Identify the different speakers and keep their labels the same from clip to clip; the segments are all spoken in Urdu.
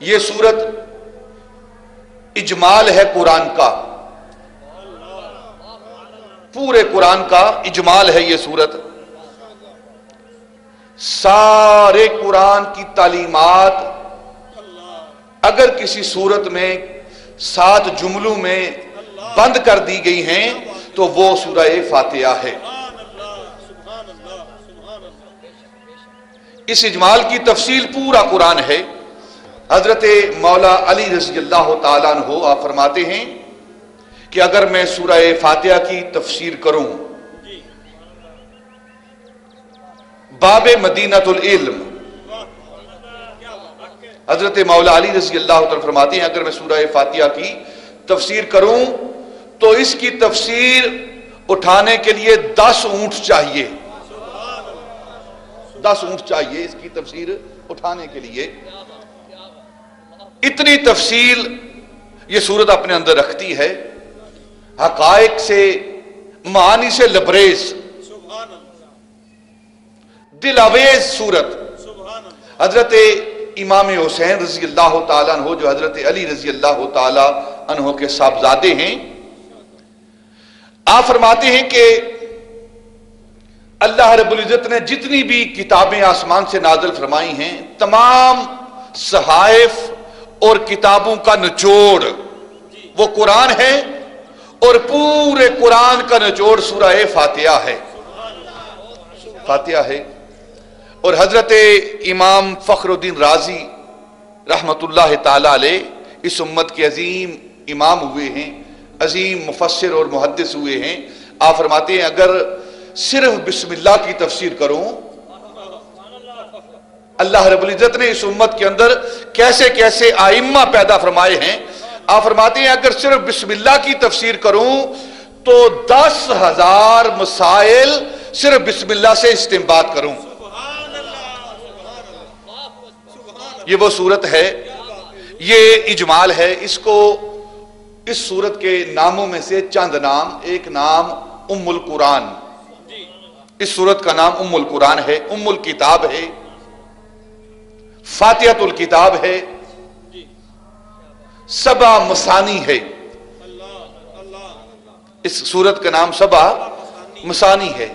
Speaker 1: یہ سورت اجمال ہے قرآن کا، پورے قرآن کا اجمال ہے یہ سورت۔ سارے قرآن کی تعلیمات اگر کسی سورت میں 7 جملوں میں بند کر دی گئی ہیں تو وہ سورہ فاتحہ ہے۔ اس اجمال کی تفصیل پورا قرآن ہے۔ حضرت مولا علی رضی اللہ تعالیٰ عنہ آپ فرماتے ہیں کہ اگر میں سورہ فاتحہ کی تفسیر کروں، باب مدینۃ العلم، حضرت مولا علی رضی اللہ تعالیٰ فرماتے ہیں اگر میں سورہ فاتحہ کی تفسیر کروں تو اس کی تفسیر اٹھانے کے لیے 10 اونٹ چاہیے، 10 اونٹ چاہیے اس کی تفسیر اٹھانے کے لیے۔ اتنی تفصیل یہ سورت اپنے اندر رکھتی ہے، حقائق سے، معانی سے لبریز، دل آویز سورت۔ حضرت امام حسین رضی اللہ تعالیٰ عنہ جو حضرت علی رضی اللہ تعالیٰ عنہ کے صاحبزادے ہیں، آپ فرماتے ہیں کہ اللہ رب العزت نے جتنی بھی کتابیں آسمان سے نازل فرمائی ہیں، تمام صحائف اور کتابوں کا نچوڑ وہ قرآن ہے، اور پورے قرآن کا نچوڑ سورہ فاتحہ ہے، فاتحہ ہے۔ اور حضرت امام فخر الدین رازی رحمت اللہ تعالی علیہ اس امت کے عظیم امام ہوئے ہیں، عظیم مفسر اور محدث ہوئے ہیں۔ آپ فرماتے ہیں اگر صرف بسم اللہ کی تفسیر کروں، اللہ رب العزت نے اس امت کے اندر کیسے کیسے آئمہ پیدا فرمائے ہیں، آپ فرماتے ہیں اگر صرف بسم اللہ کی تفسیر کروں تو 10,000 مسائل صرف بسم اللہ سے استنباط کروں۔ یہ وہ صورت ہے، یہ اجمال ہے۔ اس صورت کے ناموں میں سے چند نام، ایک نام ام القرآن، اس صورت کا نام ام القرآن ہے، ام الکتاب ہے، فاتحۃ الکتاب ہے، 7 مثانی ہے۔ اس صورت کا نام 7 مثانی ہے،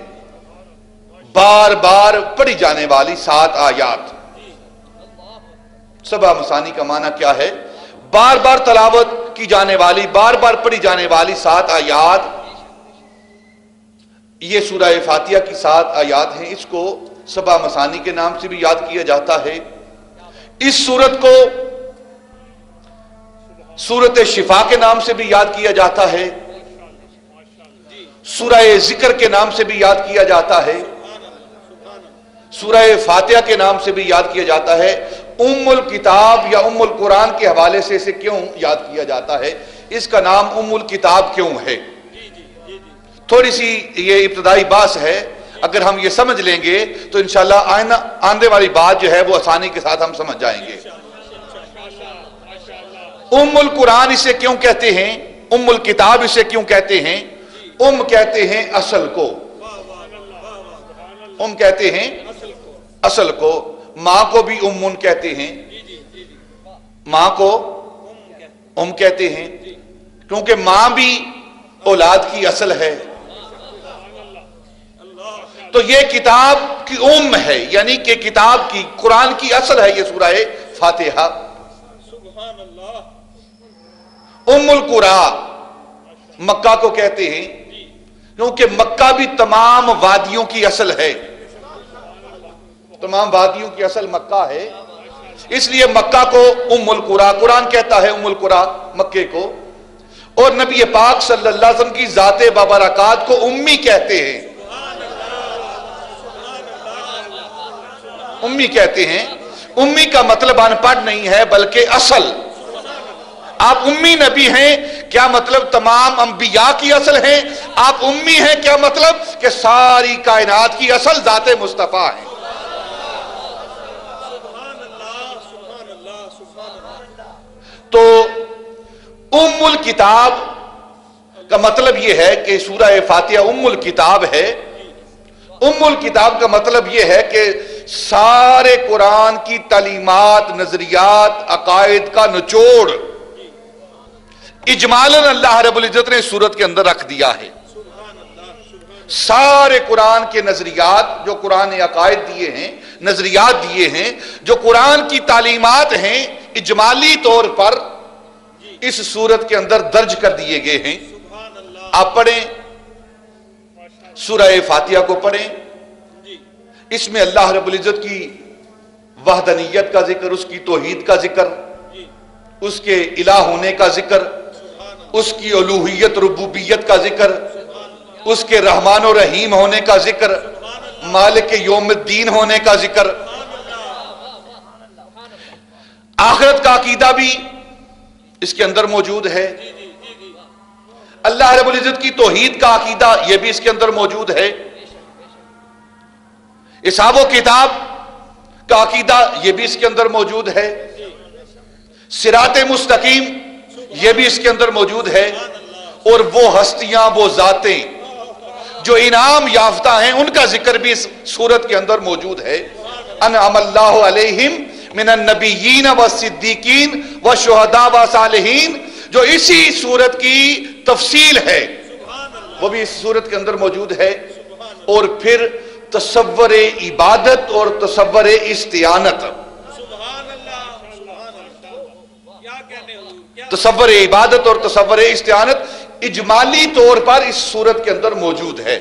Speaker 1: بار بار پڑھی جانے والی 7 آیات۔ 7 مثانی کا معنی کیا ہے؟ بار بار تلاوت کی جانے والی، بار بار پڑھی جانے والی 7 آیات۔ یہ سورہ فاتحہ کی 7 آیات ہیں، اس کو 7 مثانی کے نام سے بھی یاد کیا جاتا ہے۔ اس سورت کو سورت شفا کے نام سے بھی یاد کیا جاتا ہے، سورہ ذکر کے نام سے بھی یاد کیا جاتا ہے، سورہ فاتحہ کے نام سے بھی یاد کیا جاتا ہے۔ ام الکتاب یا ام القرآن کے حوالے سے اسے کیوں یاد کیا جاتا ہے؟ اس کا نام ام الکتاب کیوں ہے؟ تھوڑی سی یہ ابتدائی بات ہے، اگر ہم یہ سمجھ لیں گے تو انشاءاللہ آنے والی بات جو ہے وہ آسانی کے ساتھ ہم سمجھ جائیں گے۔ ام القرآن اسے کیوں کہتے ہیں؟ ام الکتاب اسے کیوں کہتے ہیں؟ ام کہتے ہیں اصل کو، ام کہتے ہیں اصل کو۔ ماں کو بھی امن کہتے ہیں، ماں کو ام کہتے ہیں کیونکہ ماں بھی اولاد کی اصل ہے۔ تو یہ کتاب کی ام ہے، یعنی کہ کتاب کی، قرآن کی اصل ہے یہ سورہ فاتحہ۔ ام القرآ مکہ کو کہتے ہیں کیونکہ مکہ بھی تمام وادیوں کی اصل ہے، تمام وادیوں کی اصل مکہ ہے، اس لیے مکہ کو ام القرآ، قرآن کہتا ہے ام القرآ مکے کو۔ اور نبی پاک صلی اللہ علیہ وسلم کی ذات بابرکات کو امی کہتے ہیں، امی کہتے ہیں۔ امی کا مطلب ان پڑھ نہیں ہے بلکہ اصل۔ آپ امی نبی ہیں کیا مطلب تمام انبیاء کی اصل ہیں؟ آپ امی ہیں کیا مطلب کہ ساری کائنات کی اصل ذات مصطفیٰ ہے۔ تو ام الکتاب کا مطلب یہ ہے کہ سورہ فاتحہ ام الکتاب ہے۔ ام الکتاب کا مطلب یہ ہے کہ سارے قرآن کی تعلیمات، نظریات، عقائد کا نچوڑ اجمالاً اللہ رب العزت نے سورت کے اندر رکھ دیا ہے۔ سارے قرآن کے نظریات جو قرآن نے عقائد دیے ہیں، نظریات دیے ہیں، جو قرآن کی تعلیمات ہیں، اجمالی طور پر اس سورت کے اندر درج کر دیے گئے ہیں۔ آپ پڑھیں، سورہ فاتحہ کو پڑھیں، اس میں اللہ رب العزت کی وحدانیت کا ذکر، اس کی توحید کا ذکر، اس کے الہ ہونے کا ذکر، اس کی الوہیت ربوبیت کا ذکر، اس کے رحمان و رحیم ہونے کا ذکر، مالک یوم الدین ہونے کا ذکر، آخرت کا عقیدہ بھی اس کے اندر موجود ہے، اللہ رب العزت کی توحید کا عقیدہ یہ بھی اس کے اندر موجود ہے، حساب و کتاب کا عقیدہ یہ بھی اس کے اندر موجود ہے، صراط مستقیم یہ بھی اس کے اندر موجود ہے، اور وہ ہستیاں، وہ ذاتیں جو انعام یافتہ ہیں ان کا ذکر بھی اس سورت کے اندر موجود ہے۔ انعم اللہ علیہم من النبیین والصدیقین والشہداء والصالحین، جو اسی سورت کی تفصیل ہے وہ بھی اس سورت کے اندر موجود ہے۔ اور پھر تصور عبادت اور تصور استعانت، تصور عبادت اور تصور استعانت اجمالی طور پر اس سورت کے اندر موجود ہے۔